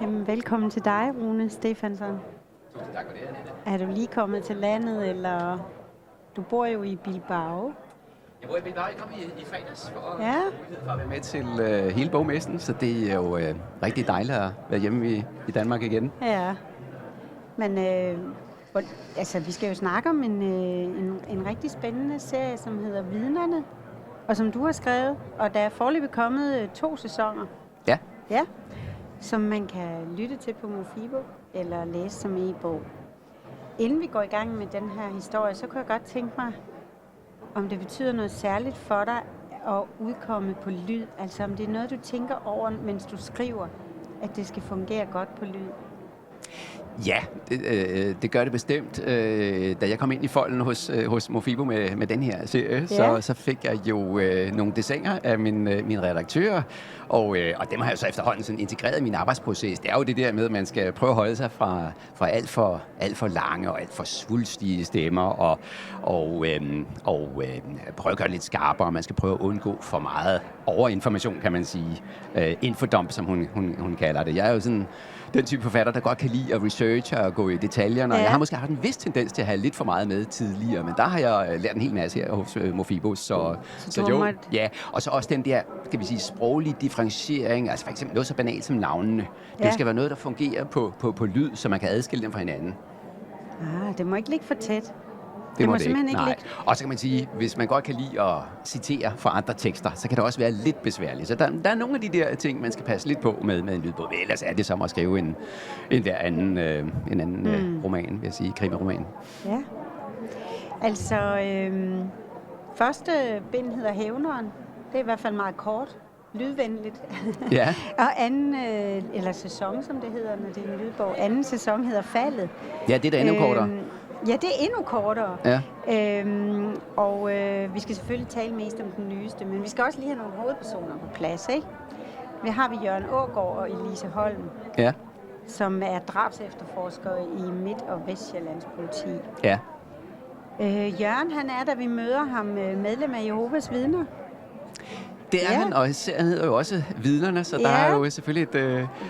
Jamen, velkommen til dig, Rune Stefansson. Tusind tak for det, Annette. Er du lige kommet til landet, eller du bor jo i Bilbao? Jeg bor i Bilbao. Jeg kom i fredags for at være med til hele bogmessen, så det er jo rigtig dejligt at være hjemme i Danmark igen. Ja, men vi skal jo snakke om en rigtig spændende serie, som hedder Vidnerne, og som du har skrevet, og der er foreløbig kommet 2 sæsoner. Ja. Ja, som man kan lytte til på Mofibo eller læse som e-bog. Inden vi går i gang med den her historie, så kunne jeg godt tænke mig, om det betyder noget særligt for dig at udkomme på lyd. Altså om det er noget, du tænker over, mens du skriver, at det skal fungere godt på lyd. Ja, det gør det bestemt. Da jeg kom ind i folden hos Mofibo med den her serie, så fik jeg jo nogle designer af min redaktør, og dem har jeg så efterhånden sådan integreret i min arbejdsproces. Det er jo det der med, at man skal prøve at holde sig fra alt for lange og alt for svulstige stemmer, og prøve at gøre det lidt skarpere. Man skal prøve at undgå for meget overinformation, kan man sige. Infodump, som hun kalder det. Jeg er jo sådan den type forfatter, der godt kan lide at researche og gå i detaljerne. Ja. Jeg har måske haft en vis tendens til at have lidt for meget med tidligere, men der har jeg lært en hel masse her hos Mofibo. Så jo, ja. Og så også den der, skal vi sige, sproglige differentiering, altså for eksempel noget så banalt som navnene. Det skal være noget, der fungerer på lyd, så man kan adskille dem fra hinanden. Det må ikke ligge for tæt. Det må simpelthen ikke ligge. Og så kan man sige, hvis man godt kan lide at citere fra andre tekster, så kan det også være lidt besværligt. Så der er nogle af de der ting, man skal passe lidt på med en lydbog. Ellers er det som at skrive en anden roman, vil jeg sige, krimiroman. Ja. Altså, første bind hedder Hævneren. Det er i hvert fald meget kort. Lydvenligt. Ja. Og anden, eller sæson, som det hedder, når det er en lydbog. Anden sæson hedder Faldet. Ja, det er da endnu kortere. Ja, det er endnu kortere. Ja. Vi skal selvfølgelig tale mest om den nyeste, men vi skal også lige have nogle hovedpersoner på plads, ikke? Vi har Jørgen Aagaard og Elise Holm, som er drabsefterforskere i Midt- og Vestsjællands politi. Ja. Jørgen, han er, da vi møder ham, medlem af Jehovas Vidner. Det er han, og serien hedder jo også Vidnerne, så der er jo selvfølgelig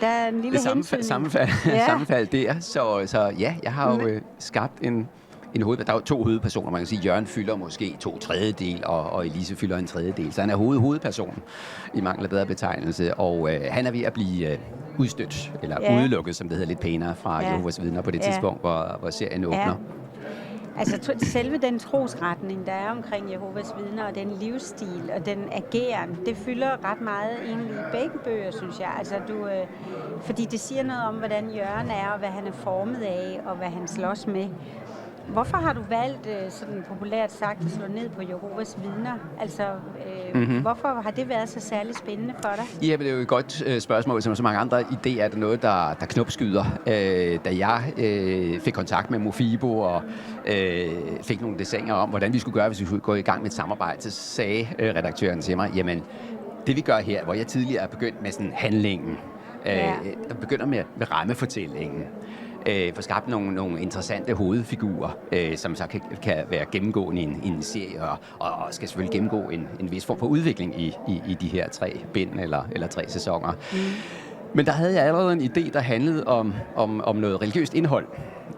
der er en lille sammenfald der. Så ja, jeg har jo skabt en der er jo 2 hovedpersoner, man kan sige. Jørgen fylder måske 2/3, og Elise fylder 1/3. Så han er hovedpersonen i mangel af bedre betegnelse, og han er ved at blive udstødt, eller udelukket, som det hedder lidt pænere, fra Jehovas Vidner på det tidspunkt, hvor serien åbner. Altså selve den trosretning, der er omkring Jehovas Vidner, og den livsstil og den ageren, det fylder ret meget egentlig i begge bøger, synes jeg. Altså fordi det siger noget om, hvordan Jørgen er, og hvad han er formet af, og hvad han slås med. Hvorfor har du valgt, sådan populært sagt, at slå ned på Jehovas Vidner? Altså, hvorfor har det været så særligt spændende for dig? Ja, det er jo et godt spørgsmål, som så mange andre idéer. Er det noget, der knopskyder? Da jeg fik kontakt med Mofibo og fik nogle designer om, hvordan vi skulle gøre, hvis vi skulle gå i gang med et samarbejde, så sagde redaktøren til mig, jamen, det vi gør her, hvor jeg tidligere er begyndt med sådan handlingen, der begynder med rammefortællingen, få skabt nogle interessante hovedfigurer, som så kan være gennemgående i en serie, og skal selvfølgelig gennemgå en vis form for udvikling i de her 3 bind eller 3 sæsoner. Men der havde jeg allerede en idé, der handlede om noget religiøst indhold.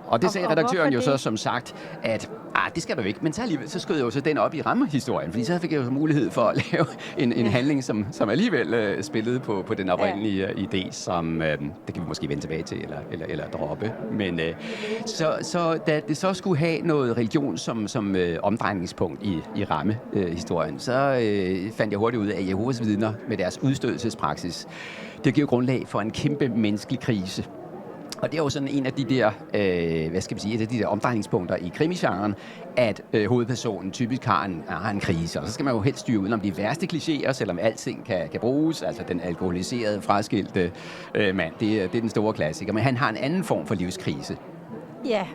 Og det sagde redaktøren jo så som sagt, at det skal du ikke. Men så skød jeg jo så den op i rammehistorien, fordi så fik jeg jo mulighed for at lave en handling, som alligevel spillede på den oprindelige idé, som det kan vi måske vende tilbage til eller droppe. Men så da det så skulle have noget religion som omdrejningspunkt i rammehistorien, så fandt jeg hurtigt ud af, at Jehovas Vidner med deres udstødelsespraksis, det giver grundlag for en kæmpe menneskelig krise. Og det er jo sådan en af de der, et af de der omdrejningspunkter i krimisgenren, at hovedpersonen typisk har en krise, og så skal man jo helst styre udenom de værste klichéer, selvom alting kan bruges, altså den alkoholiserede, fraskilte mand, det er den store klassiker, men han har en anden form for livskrise. Ja,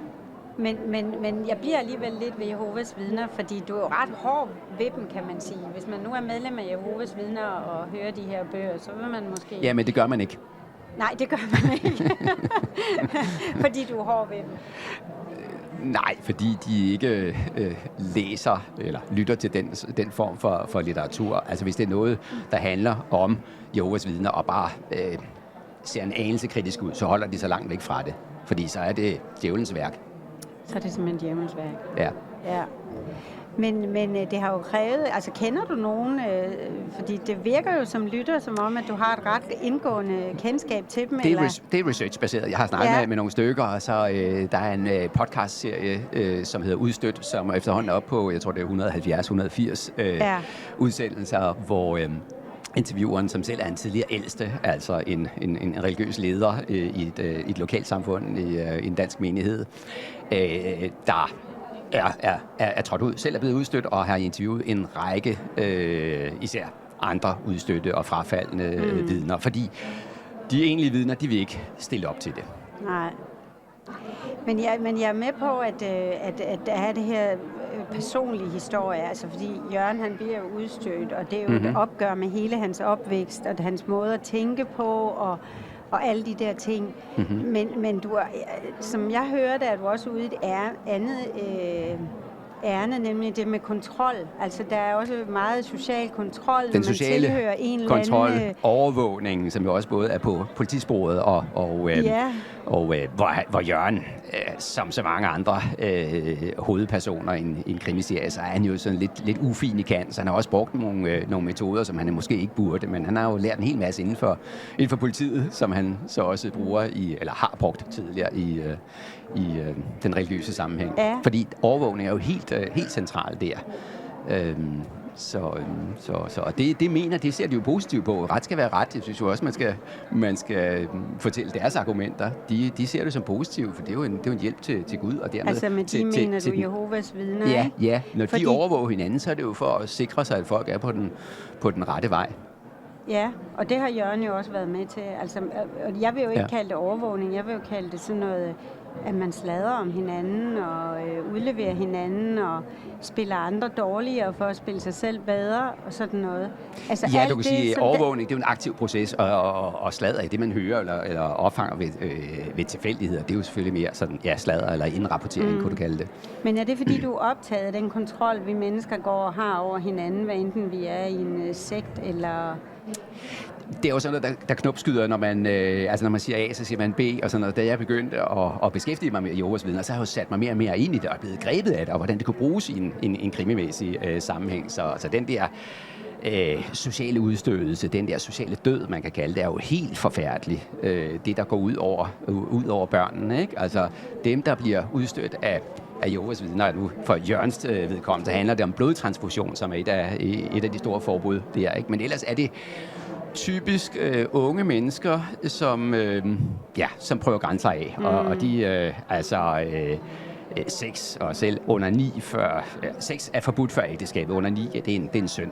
men jeg bliver alligevel lidt ved Jehovas Vidner, fordi du er jo ret hård ved dem, kan man sige. Hvis man nu er medlem af Jehovas Vidner og hører de her bøger, så vil man måske... Ja, men det gør man ikke. Nej, det gør man ikke. Fordi du er hård ved dem. Nej, fordi de ikke læser eller lytter til den form for litteratur. Altså hvis det er noget, der handler om Jehovas Vidner og bare ser en anelse kritisk ud, så holder de så langt væk fra det. Fordi så er det djævelens værk. Så er det simpelthen djævelens værk. Ja. Ja. Men det har jo krævet, altså kender du nogen, fordi det virker jo som lytter, som om, at du har et ret indgående kendskab til dem, det er research-baseret. Jeg har snakket med nogle stykker, og så der er en podcast-serie, som hedder Udstødt, som efterhånden er oppe på, jeg tror det er 170-180 udsendelser, hvor intervieweren, som selv er en tidligere ældste, altså en religiøs leder i et lokalsamfund, i en dansk menighed, der er trådt ud, selv er blevet udstødt, og har interviewet en række, især andre udstødte og frafaldende vidner, fordi de egentlige vidner, de vil ikke stille op til det. Nej. Men jeg er med på, at der er det her personlige historie, altså fordi Jørgen, han bliver jo udstødt, og det er jo et opgør med hele hans opvækst, og hans måde at tænke på, og alle de der ting. Men du er, som jeg hørte, er du også ude i et andet ærne, nemlig det med kontrol. Altså, der er også meget social kontrol, den sociale man tilhører en kontrol, eller anden overvågningen, som jo også både er på politisporet, og hvor Jørgen, som så mange andre hovedpersoner i en krimiserie, så er han jo sådan lidt ufin i kant, så han har også brugt nogle metoder, som han måske ikke burde, men han har jo lært en hel masse inden for politiet, som han så også bruger eller har brugt tidligere i den religiøse sammenhæng. Ja. Fordi overvågning er jo helt centralt der. Så det ser de jo positivt på. Ret skal være ret. Jeg synes jo også, man skal fortælle deres argumenter. De ser det som positivt, for det er jo en hjælp til Gud. Og dermed altså med mener du Jehovas vidner, ikke? Ja. Når de overvåger hinanden, så er det jo for at sikre sig, at folk er på den rette vej. Ja, og det har Jørgen jo også været med til. Altså, jeg vil jo ikke kalde det overvågning, jeg vil jo kalde det sådan noget, at man sladrer om hinanden og udleverer hinanden og spiller andre dårligere for at spille sig selv bedre og sådan noget. Altså, ja, du kan sige, overvågning, det er jo en aktiv proces, og sladder i det, man hører eller opfanger ved tilfældigheder, det er jo selvfølgelig mere sådan, sladder eller indrapportering, kunne du kalde det. Men er det, fordi du er optaget af den kontrol, vi mennesker går og har over hinanden, hvad enten vi er i en sekt eller... Det er jo sådan noget, der knopskyder, når man siger A, så siger man B, og sådan noget. Da jeg begyndte at beskæftige mig med Jehovas vidner, så har jeg jo sat mig mere og mere ind i det, og blevet grebet af det, og hvordan det kunne bruges i en krimimæssig sammenhæng. Så den der sociale udstødelse, den der sociale død, man kan kalde det, er jo helt forfærdelig. Det, der går ud over børnene, ikke? Altså dem, der bliver udstødt af Jehovas vidner nu. For Jørgens vedkommende, så handler det om blodtransfusion, som er et af de store forbud der, ikke? Men ellers er det typisk unge mennesker, som prøver grænser af, og de sex og selv under 9 før sex er forbudt før ægteskabet, under 9 det er en synd.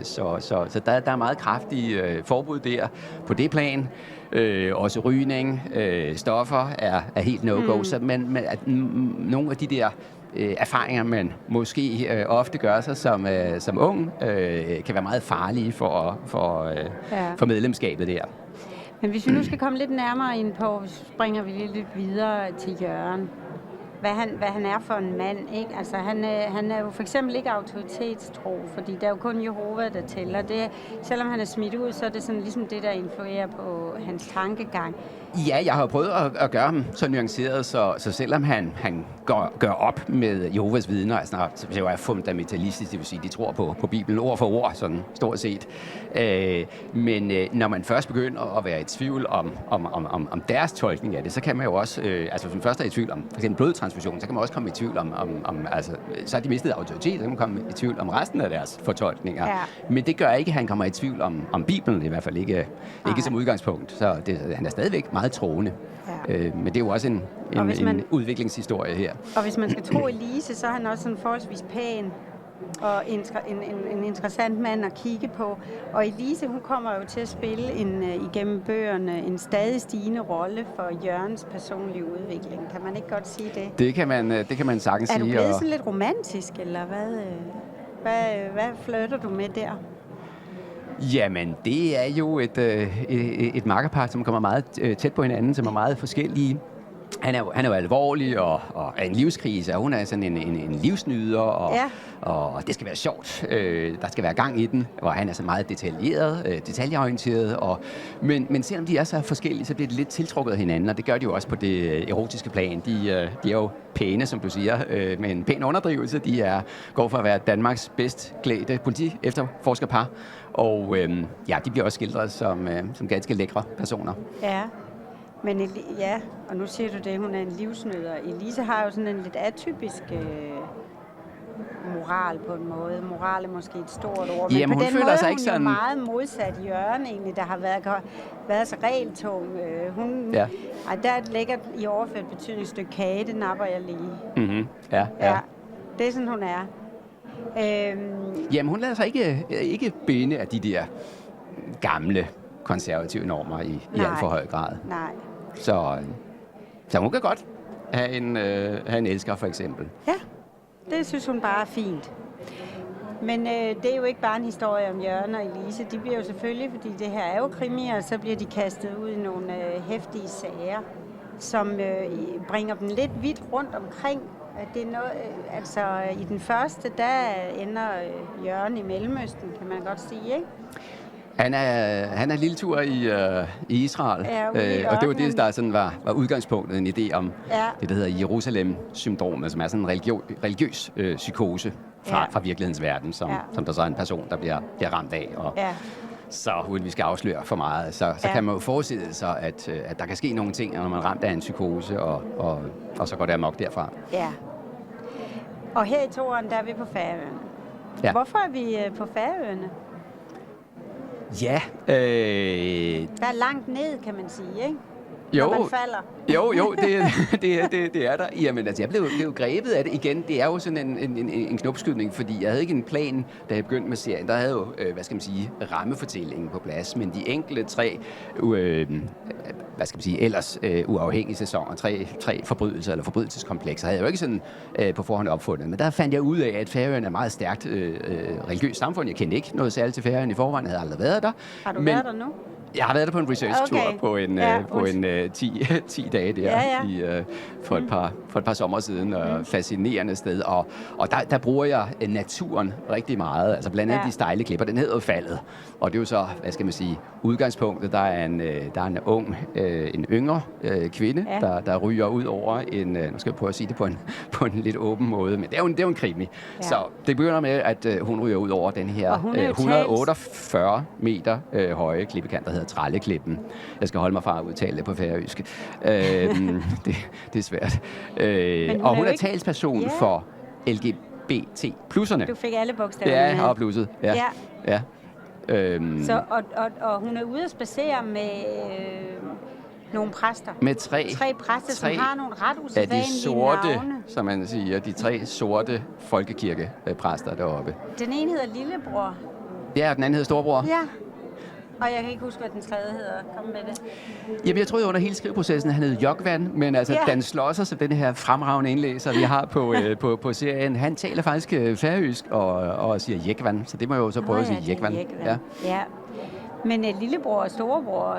Så der er meget kraftige forbud der på det plan. Også rygning, stoffer er helt no-go. Så nogle af de der erfaringer, man måske ofte gør sig som ung, kan være meget farlige for medlemskabet der. Men hvis vi nu skal komme lidt nærmere ind på, springer vi lidt videre til Jørgen. Hvad han er for en mand, ikke? Altså, han er jo for eksempel ikke autoritetstro, fordi der er jo kun Jehova, der tæller. Selvom han er smidt ud, så er det sådan ligesom det, der influerer på hans tankegang. Ja, jeg har prøvet at gøre ham så nuanceret, så selvom han gør op med Jehovas vidner, altså så er fundamentalistisk, det vil sige, de tror på Bibelen ord for ord, sådan stort set. Men når man først begynder at være i tvivl om deres tolkning af det, så kan man jo også, hvis man først er i tvivl om for eksempel blodtransfusion, så kan man også komme i tvivl så har de mistet autoritet, så kan man komme i tvivl om resten af deres fortolkninger. Ja. Men det gør ikke, at han kommer i tvivl om Bibelen, i hvert fald ikke som udgangspunkt. Så han er stadigvæk meget troende. Ja. Men det er jo også en udviklingshistorie her. Og hvis man skal tro Elise, så er han også sådan forholdsvis pæn og en interessant mand at kigge på. Og Elise, hun kommer jo til at spille igennem bøgerne en stadig stigende rolle for Jørgens personlige udvikling. Kan man ikke godt sige det? Det kan man sagtens sige. Er du blevet sådan lidt romantisk, eller hvad flirter du med der? Jamen, det er jo et makkerpar, som kommer meget tæt på hinanden, som er meget forskellige. Han er jo alvorlig og er en livskrise, og hun er sådan en livsnyder, og det skal være sjovt. Der skal være gang i den, hvor han er så meget detaljeorienteret. Men selvom de er så forskellige, så bliver de lidt tiltrukket af hinanden, og det gør de jo også på det erotiske plan. De er jo pæne, som du siger, med en pæn underdrivelse. De går for at være Danmarks bedst klædte politi-efterforskerpar, og de bliver også skildret som ganske lækre personer. Ja. Men og nu siger du det, hun er en livsnyder. Elise har jo sådan en lidt atypisk moral på en måde. Moral er måske et stort ord, men jamen, på den måde sig hun ikke sådan... jo meget modsat Jørgen egentlig, der har været så regeltung. Der ligger i overført betydning et stykke kage, det napper jeg lige. Mm-hmm. Ja. Det er sådan, hun er. Jamen, hun lader sig ikke binde af de der gamle konservative normer i alt for høj grad. Nej. Så hun kan godt have en elsker, for eksempel. Ja, det synes hun bare er fint. Men det er jo ikke bare en historie om Jørgen og Elise. De bliver jo selvfølgelig, fordi det her er jo krimier, så bliver de kastet ud i nogle heftige sager, som bringer dem lidt vidt rundt omkring. Det er noget, i den første, der ender Jørgen i Mellemøsten, kan man godt sige, ikke? Han er en lille tur i Israel, og det var det, der sådan var udgangspunktet, en idé om det, der hedder Jerusalem-syndromet, som er sådan en religiøs psykose fra virkelighedens verden, som der så er en person, der bliver ramt af. Og så uden vi skal afsløre for meget, så kan man jo forestille sig, at der kan ske nogle ting, når man er ramt af en psykose, og så går det amok derfra. Ja. Og her i toeren, der er vi på Færøerne. Ja. Hvorfor er vi på Færøerne? Ja. Der er langt ned, kan man sige, ikke? Jo, når man falder. Jo, det er der. Jamen, altså, jeg blev grebet af det igen. Det er jo sådan en knopskydning, fordi jeg havde ikke en plan, da jeg begyndte med serien. Der havde jo, rammefortællingen på plads, men de enkelte tre, ellers uafhængige sæsoner, tre forbrydelser eller forbrydelseskomplekser, havde jeg jo ikke sådan på forhånd opfundet. Men der fandt jeg ud af, at Færøerne er meget stærkt religiøst samfund. Jeg kendte ikke noget særligt til Færøerne i forvejen. Jeg havde aldrig været der. Har du været der nu? Jeg har været der på en research-tur på en 10 dage der for et par sommer siden. Fascinerende sted. Og der bruger jeg naturen rigtig meget. Altså blandt andet de stejle klipper. Den hedder Faldet. Og det er jo så, udgangspunktet. Der er en yngre kvinde, der ryger ud over nu skal jeg prøve at sige det på en lidt åben måde. Men det er jo en krimi. Ja. Så det begynder med, at hun ryger ud over den her 148 meter høje klippekant, der hedder Tralleklippen. Jeg skal holde mig fra at udtale det på færøsk. Det er svært. Og hun er talsperson for LGBT+'erne. Du fik alle bogstaverne. Ja, og plusset. Ja. Så, og hun er ude at spacere med nogle præster. Med tre præster, som har nogle ret usædvanlige sorte, som man siger, de 3 sorte folkekirkepræster deroppe. Den ene hedder Lillebror. Ja, og den anden hedder Storbror. Ja. Og jeg kan ikke huske, hvad den tredje hedder. Kom med det. Jamen, jeg troede under hele skriveprocessen, han hed Jokvan, men Dan Schlosser, som den her fremragende indlæser, vi har på serien, han taler faktisk færøsk og siger Jekvan, så det må jeg jo så prøve at sige Jekvan. Ja. Men Lillebror og Storebror,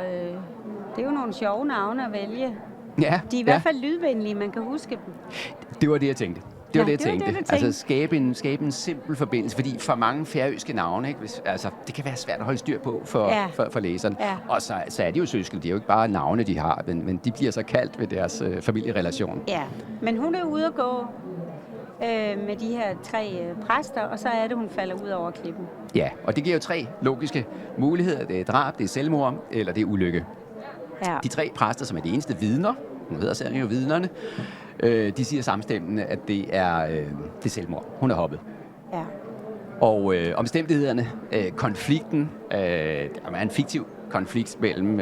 det er jo nogle sjove navne at vælge. Ja. De er i hvert fald lydvenlige, man kan huske dem. Det var det, jeg tænkte. Det var det, jeg tænkte. Altså skabe en simpel forbindelse, fordi for mange færøske navne, ikke? Det kan være svært at holde styr på for læseren. Ja. Og så er de jo søskende. Det er jo ikke bare navne, de har, men de bliver så kaldt ved deres familierelation. Ja, men hun er ude at gå med de her 3 præster, og så er det, hun falder ud over klippen. Ja, og det giver jo 3 logiske muligheder. Det er drab, det er selvmord, eller det er ulykke. Ja. De 3 præster, som er de eneste vidner, nu hedder serien jo vidnerne, de siger samstemmende, at det er selvmord. Hun er hoppet. Ja. Og omstændighederne, konflikten, der er en fiktiv konflikt mellem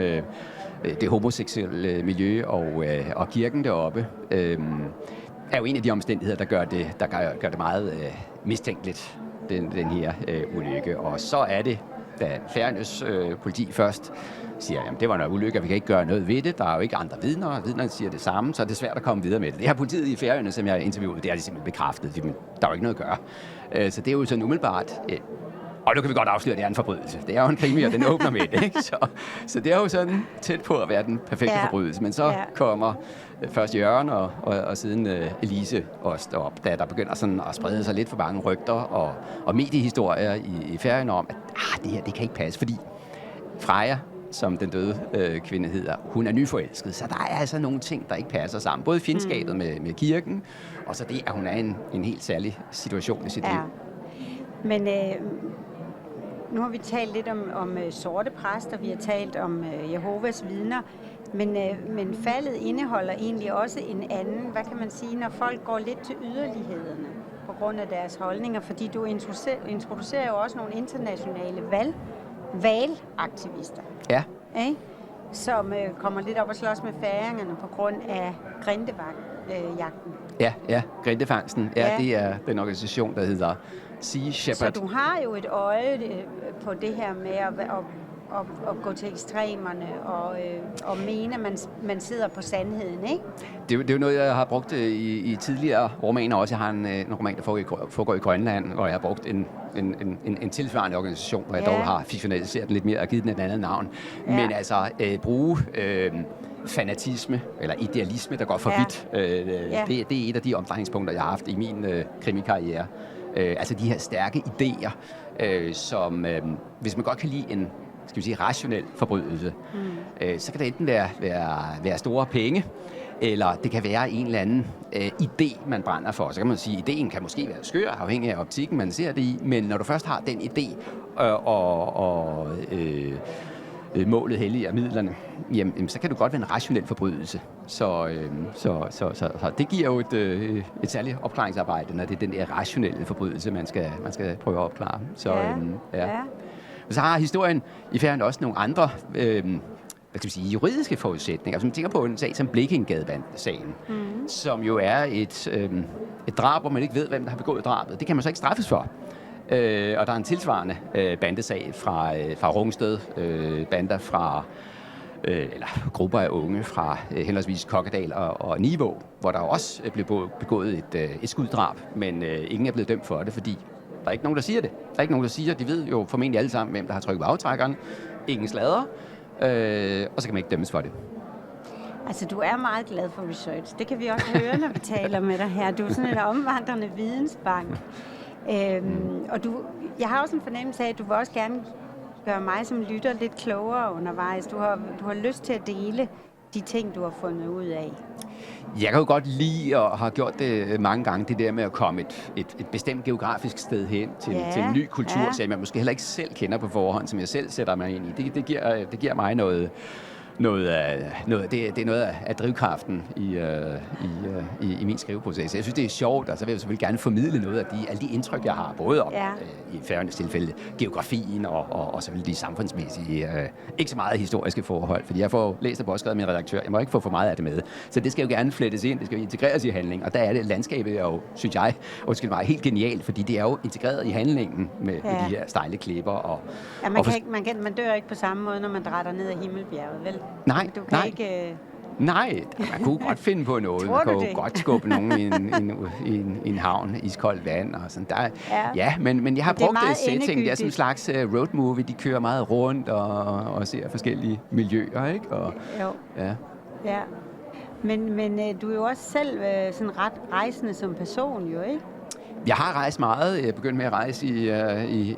det homoseksuelle miljø og kirken deroppe, er jo en af de omstændigheder, der gør det meget mistænkeligt, den her ulykke. Og så er det, da Færøernes politi først siger, jamen det var noget ulykke, vi kan ikke gøre noget ved det. Der er jo ikke andre vidner, og vidnerne siger det samme, så er det svært at komme videre med det. Det her politiet i Færøerne, som jeg interviewede, det er de simpelthen bekræftet. Der er jo ikke noget at gøre. Så det er jo sådan umiddelbart Og nu kan vi godt afsløre, at det er en forbrydelse. Det er jo en krimi, og den åbner med det, ikke? Så det er jo sådan tæt på at være den perfekte forbrydelse. Men så kommer først Jørgen og siden Elise også derop, da der begynder sådan at sprede sig lidt for mange rygter og mediehistorier i Færøerne om, at det her, det kan ikke passe, fordi Freja, som den døde kvinde hedder, hun er nyforelsket, så der er altså nogle ting, der ikke passer sammen. Både fjendskabet med kirken, og så det, at hun er i en helt særlig situation i sit liv. Men nu har vi talt lidt om sorte præster, vi har talt om Jehovas vidner, men faldet indeholder egentlig også en anden, hvad kan man sige, når folk går lidt til yderlighederne på grund af deres holdninger, fordi du introducerer jo også nogle internationale valaktivister. Ja. Som kommer lidt op og slås med færingerne på grund af grindevagtjagten. Ja, grindefangsten. Ja, det er den organisation, der hedder Sea Shepherd. Så du har jo et øje på det her med at gå til ekstremerne og mene, at man sidder på sandheden, ikke? Det er jo noget, jeg har brugt i tidligere romaner også. Jeg har en roman, der foregår i Grønland, hvor jeg har brugt en tilsvarende organisation, hvor jeg dog har fiktionaliseret den lidt mere og givet den et andet navn. Ja. Men altså bruge fanatisme eller idealisme, der går for vidt. Det er et af de omdrejningspunkter, jeg har haft i min krimikarriere. Altså de her stærke idéer, som hvis man godt kan lide en rationel forbrydelse, så kan det enten være store penge, eller det kan være en eller anden idé, man brænder for. Så kan man sige, at idéen kan måske være skør, afhængig af optikken, man ser det i, men når du først har den idé, målet helliger midlerne, jamen, så kan du godt være en rationel forbrydelse. Så det giver jo et særligt opklaringsarbejde, når det er den der rationelle forbrydelse, man skal prøve at opklare. Så har historien i Færøerne også nogle andre juridiske forudsætninger. Altså, man tænker på en sag som Blekingegadesagen, som jo er et drab, hvor man ikke ved, hvem der har begået drabet. Det kan man så ikke straffes for. Og der er en tilsvarende bandesag fra Rungsted, bander fra eller grupper af unge fra henholdsvis Kokkedal og Nivå, hvor der også blev begået et skuddrab, men ingen er blevet dømt for det, fordi der er ikke nogen, der siger det. Der er ikke nogen, der siger, de ved jo formentlig alle sammen, hvem der har trykket på aftrækkeren. Ingen sladder, og så kan man ikke dømmes for det. Altså, du er meget glad for research. Det kan vi også høre, når vi taler med dig her. Du er sådan en omvandrende vidensbank. Og jeg har også en fornemmelse af, at du vil også gerne gøre mig som lytter lidt klogere undervejs. Du har lyst til at dele de ting, du har fundet ud af. Jeg kan jo godt lide og har gjort det mange gange, det der med at komme et bestemt geografisk sted hen til en ny kultur, som jeg måske heller ikke selv kender på forhånd, som jeg selv sætter mig ind i. Det giver mig noget. Det er noget af drivkraften i min skriveproces. Jeg synes, det er sjovt, og så vil jeg selvfølgelig gerne formidle noget af alle de indtryk, jeg har, både om i Færøernes tilfælde geografien og selvfølgelig de samfundsmæssige, ikke så meget historiske forhold, fordi jeg får læst og påskrevet min redaktør, jeg må ikke få for meget af det med. Så det skal jo gerne flettes ind, det skal integreres i handling, og der er det landskabet jo, synes jeg, helt genialt, fordi det er jo integreret i handlingen med de her stejle klipper. Man dør ikke på samme måde, når man drætter ned ad Himmelbjerget, vel? Nej, du kan ikke... Nej, man kunne godt finde på noget. Man kunne godt skubbe nogen i en havn, iskoldt vand og sådan der. Men jeg har brugt det setting. Det er sådan en slags road movie. De kører meget rundt og ser forskellige miljøer, ikke? Ja. Men du er jo også selv sådan ret rejsende som person, jo, ikke? Jeg har rejst meget. Jeg begyndte med at rejse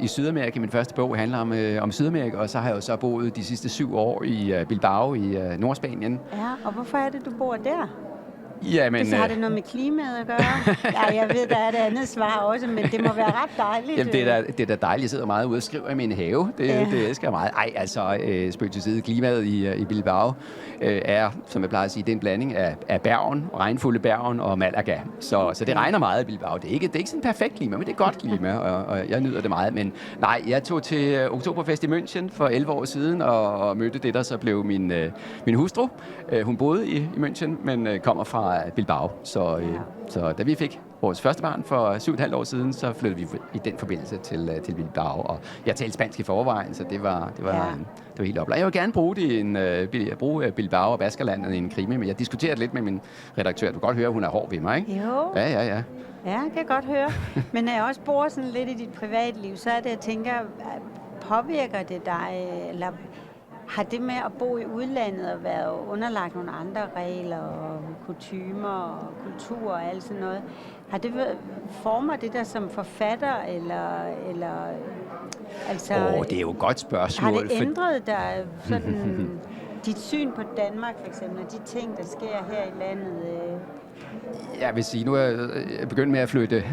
i Sydamerika. Min første bog handler om Sydamerika, og så har jeg jo så boet de sidste 7 år i Bilbao i Nordspanien. Ja, og hvorfor er det, du bor der? Jamen, så har det noget med klimaet at gøre? Ja, jeg ved, der er et andet svar også, men det må være ret dejligt. Jamen, det er da dejligt. Jeg sidder meget ude og skriver i min have. Det elsker jeg meget. Spøg til side. Klimaet i Bilbao er, som jeg plejer at sige, det er en blanding af Bergen, regnfulde Bergen og Malaga. Så det regner meget i Bilbao. Det er ikke sådan et perfekt klima, men det er godt klima, og jeg nyder det meget. Men nej, jeg tog til Oktoberfest i München for 11 år siden og mødte det, der så blev min hustru. Hun boede i München, men kommer fra Bilbao. Så da vi fik vores første barn for 7,5 år siden, så flyttede vi i den forbindelse til Bilbao. Og jeg talte spansk i forvejen, så det var helt oplagt. Jeg vil gerne bruge Bilbao og Baskerlandet i en krimi, men jeg diskuterede lidt med min redaktør. Du kan godt høre, at hun er hård ved mig, ikke? Jo. Ja. Ja, det kan jeg godt høre. Men når jeg også bor sådan lidt i dit privatliv, så er det, jeg tænker, påvirker det dig, eller har det med at bo i udlandet og være underlagt nogle andre regler og kutymer og kultur og alt sådan noget, former det der som forfatter, eller altså... Det er jo et godt spørgsmål. Har det ændret dig sådan dit syn på Danmark for eksempel, de ting, der sker her i landet? Jeg vil sige, nu er jeg begyndt med at flytte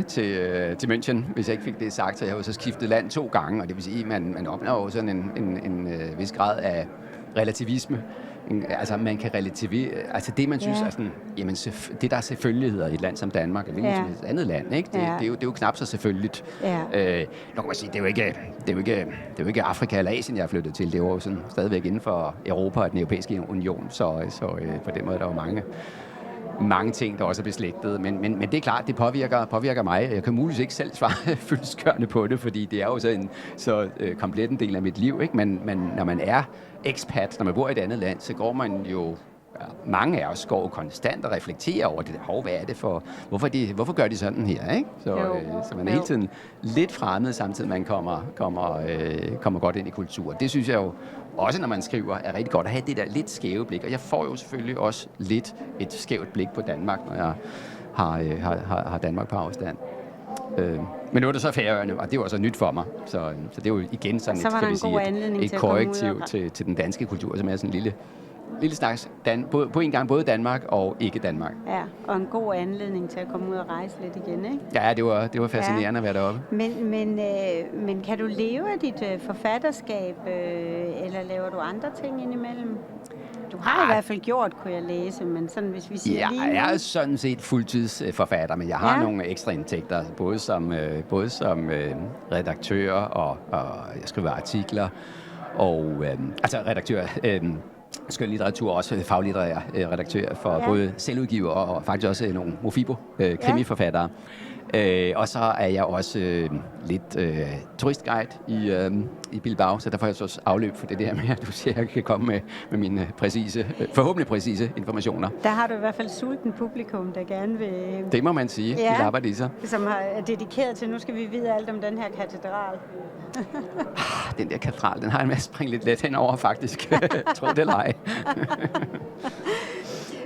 til München, hvis jeg ikke fik det sagt, så jeg har jo så skiftet land 2 gange, og det vil sige, at man opnår jo sådan en vis grad af relativisme. Altså man kan relativere, altså det man synes er sådan, jamen det der er selvfølgeligheder i et land som Danmark, eller et andet land, ikke? Det er jo knap så selvfølgeligt. Nu kan man sige, det er jo ikke Afrika eller Asien, jeg er flyttet til. Det er jo sådan stadigvæk inden for Europa og den europæiske union, så på den måde der er jo mange ting, der også er beslægtet, men det er klart, det påvirker mig. Jeg kan muligvis ikke selv svare fyldestgørende på det, fordi det er jo så komplet en del af mit liv, ikke? Men når man er expat, når man bor i et andet land, så går man jo, mange af os går konstant og reflekterer over det. Hvad er det for, hvorfor gør de sådan her, ikke? Så man er hele tiden lidt fremmed, samtidig man kommer godt ind i kultur. Det synes jeg jo også, når man skriver, er rigtig godt at have det der lidt skæve blik. Og jeg får jo selvfølgelig også lidt et skævt blik på Danmark, når jeg har Danmark på afstand. Men nu er det så Færøerne, og det var også nyt for mig. Så det er jo igen sådan et korrektiv til den danske kultur, som er sådan en lille slags på en gang både Danmark og ikke Danmark. Ja, og en god anledning til at komme ud og rejse lidt igen, ikke? Ja, det var fascinerende at være deroppe. Men kan du leve af dit forfatterskab, eller laver du andre ting indimellem? Du har i hvert fald gjort, kunne jeg læse, men sådan hvis vi siger lige nu... Jeg er sådan set fuldtidsforfatter, men jeg har nogle ekstra indtægter, både som redaktør og jeg skriver artikler, og altså redaktør... skønlitteratur, også faglitterær redaktør for både selvudgiver og faktisk også nogle Mofibo-krimiforfattere. Og så er jeg også lidt turistguide i Bilbao, så der får jeg så også afløb for det der med, at du siger, at jeg kan komme med mine forhåbentlig præcise informationer. Der har du i hvert fald sulten publikum, der gerne vil... Det må man sige. De lapper de sig. Som er dedikeret til, nu skal vi vide alt om den her katedral. Den der katedral, den har en masse spring lidt let henover, faktisk. Tror det eller ej.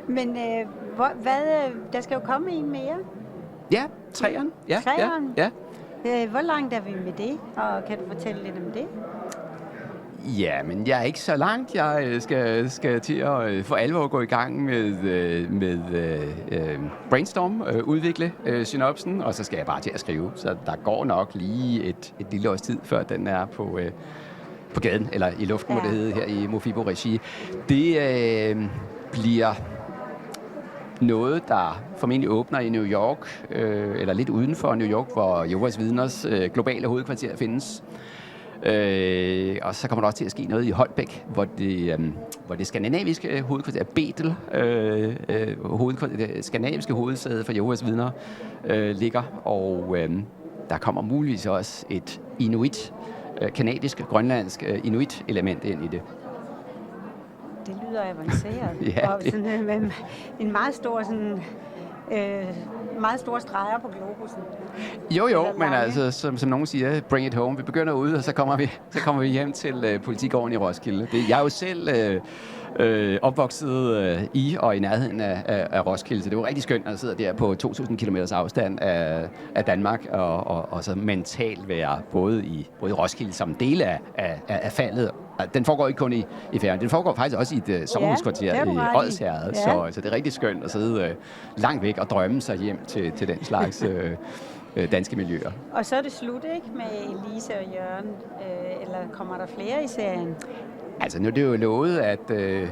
Men der skal jo komme en mere. Ja, 3'eren. Ja. Hvor langt er vi med det, og kan du fortælle lidt om det? Ja, men jeg er ikke så langt. Jeg skal til at for alvor gå i gang med brainstorm, udvikle synopsen, og så skal jeg bare til at skrive. Så der går nok lige et lille års tid, før den er på gaden, eller i luften, må det hedde, her i Mofibo-regi. Det bliver noget, der formentlig åbner i New York, eller lidt uden for New York, hvor Jehovas Vidners globale hovedkvarter findes. Og så kommer der også til at ske noget i Holbæk, hvor det skandinaviske hovedkvarter, Betel, det skandinaviske hovedsæde for Jehovas Vidner, ligger. Og der kommer muligvis også et kanadisk-grønlandsk inuit-element ind i det. Det lyder avanceret. Ja, og sådan, med en meget stor meget store streger på globussen. Jo, men altså, som nogen siger, bring it home. Vi begynder ude, og så kommer vi hjem til Politigården i Roskilde. Jeg er jo selv opvokset i og i nærheden af Roskilde, så det var rigtig skønt at sidde der på 2.000 km afstand af Danmark, og så mentalt være både i Roskilde som del af faldet. Den foregår ikke kun i Færøerne, den foregår faktisk også i et sommerhuskvarter i Odsherred, så det er rigtig skønt at sidde langt væk og drømme sig hjem til den slags danske miljøer. Og så er det slut, ikke, med Elise og Jørgen, eller kommer der flere i serien? Altså, nu er det jo lovet, at det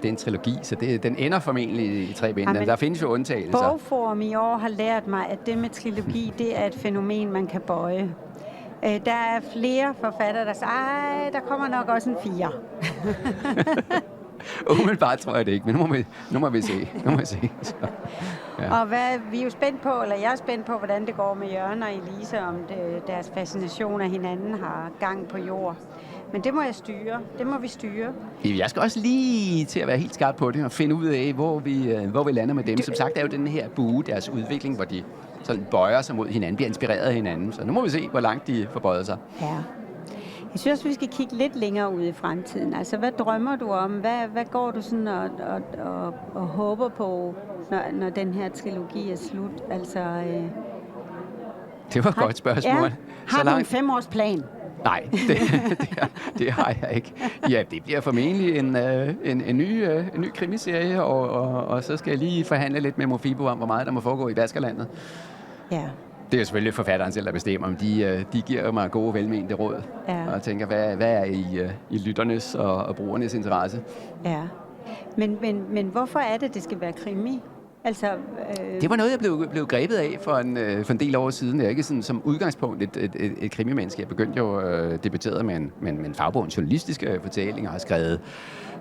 er en trilogi, så den ender formentlig i 3 bind. Der findes jo undtagelser. Bogforum i år har lært mig, at det med trilogi, det er et fænomen, man kan bøje. Der er flere forfattere, der siger, der kommer nok også en 4. Umiddelbart tror jeg det ikke, men nu må vi se. Så, ja. Og vi er jo spændt på, eller jeg er spændt på, hvordan det går med Jørgen og Elise, om deres fascination af hinanden har gang på jord. Men det må jeg styre. Det må vi styre. Jeg skal også lige til at være helt skarp på det og finde ud af, hvor vi lander med dem. Som sagt er jo den her bue, deres udvikling, hvor de sådan bøjer sig mod hinanden, bliver inspireret af hinanden. Så nu må vi se, hvor langt de forbøjer sig. Ja. Jeg synes også, vi skal kigge lidt længere ud i fremtiden. Altså, hvad drømmer du om? Hvad går du sådan og håber på, når den her trilogi er slut? Altså, det var et godt spørgsmål. Ja. Har du en 5-årsplan? Nej, det har jeg ikke. Ja, det bliver formentlig en ny krimiserie, og så skal jeg lige forhandle lidt med Mofibo om, hvor meget der må foregå i Vaskerlandet. Ja. Det er jo selvfølgelig forfatteren selv, der bestemmer, om de giver mig gode, velmente råd. Ja. Og tænker, hvad er i lytternes og brugernes interesse? Ja. Men hvorfor er det skal være krimi? Altså, Det var noget, jeg blev grebet af for en del år siden. Jeg er ikke sådan, som udgangspunkt et krimimenneske. Jeg begyndte jo debuterede med en fagbog, en journalistisk fortælling, og har skrevet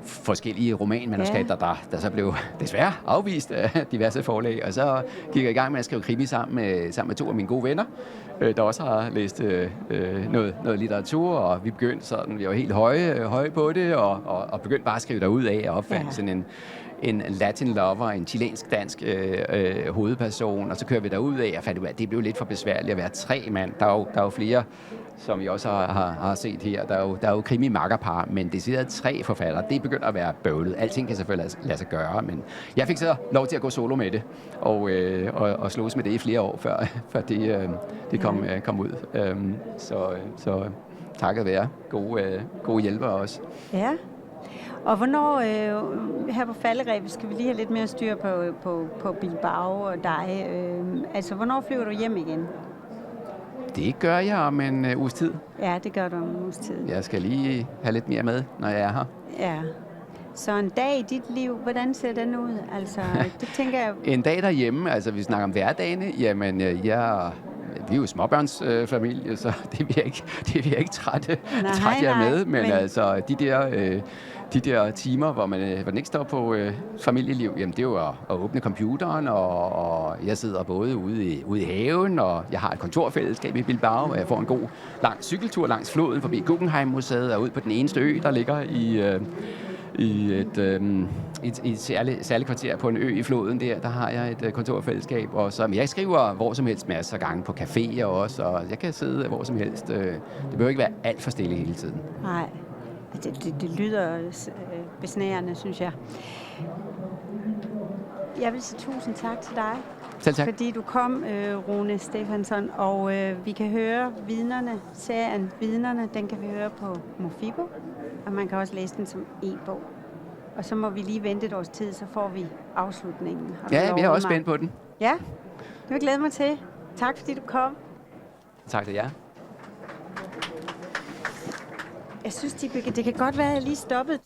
forskellige romanmanuskripter, der så blev desværre afvist af diverse forlag. Og så gik jeg i gang med at skrive krimi sammen med 2 af mine gode venner, der også har læst noget litteratur, og vi begyndte sådan, vi var helt høje på det, og begyndte bare at skrive derud af og opfandt sådan en Latin lover, en chilensk-dansk hovedperson, og så kører vi derud af, og fandt ud af, at det blev lidt for besværligt at være 3 mand. Der er jo flere, som vi også har set her. Der er jo krimi-makkerpar, men det sidder 3 forfattere. Det begynder at være bøvlet. Alting kan selvfølgelig lade sig gøre, men jeg fik så lov til at gå solo med det, og slås med det i flere år, før det kom ud. Så takket være gode hjælpere også. Ja. Og hvornår, her på falderebet, skal vi lige have lidt mere styr på Bilbao og dig. Altså, hvornår flyver du hjem igen? Det gør jeg om en uges tid. Ja, det gør du om en uges tid. Jeg skal lige have lidt mere med, når jeg er her. Ja. Så en dag i dit liv, hvordan ser den ud? Altså, det tænker jeg... En dag derhjemme, altså vi snakker om hverdagene, jamen vi er jo småbørnsfamilie, så det vil jeg ikke trætte jer med, men altså de der timer, hvor man ikke står på familieliv, jamen det er jo at åbne computeren, og jeg sidder både ude i haven, og jeg har et kontorfællesskab i Bilbao, og jeg får en god lang cykeltur langs floden forbi Guggenheim-museet og ud på den eneste ø, der ligger i et særligt kvarter på en ø i floden der har jeg et kontorfællesskab, og så jeg skriver hvor som helst masser af gange på caféer også, og jeg kan sidde hvor som helst. Det behøver ikke være alt for stille hele tiden. Nej, det lyder besnærende, synes jeg. Jeg vil sige tusind tak til dig. Selv tak. Fordi du kom, Rune Stefansson, og vi kan høre serien Vidnerne, den kan vi høre på Mofibo, og man kan også læse den som e-bog. Og så må vi lige vente et års tid, så får vi afslutningen. Ja, vi er også spændt på den. Ja, det vil jeg glæde mig til. Tak fordi du kom. Tak til jer. Jeg synes, det kan godt være, at jeg lige stoppede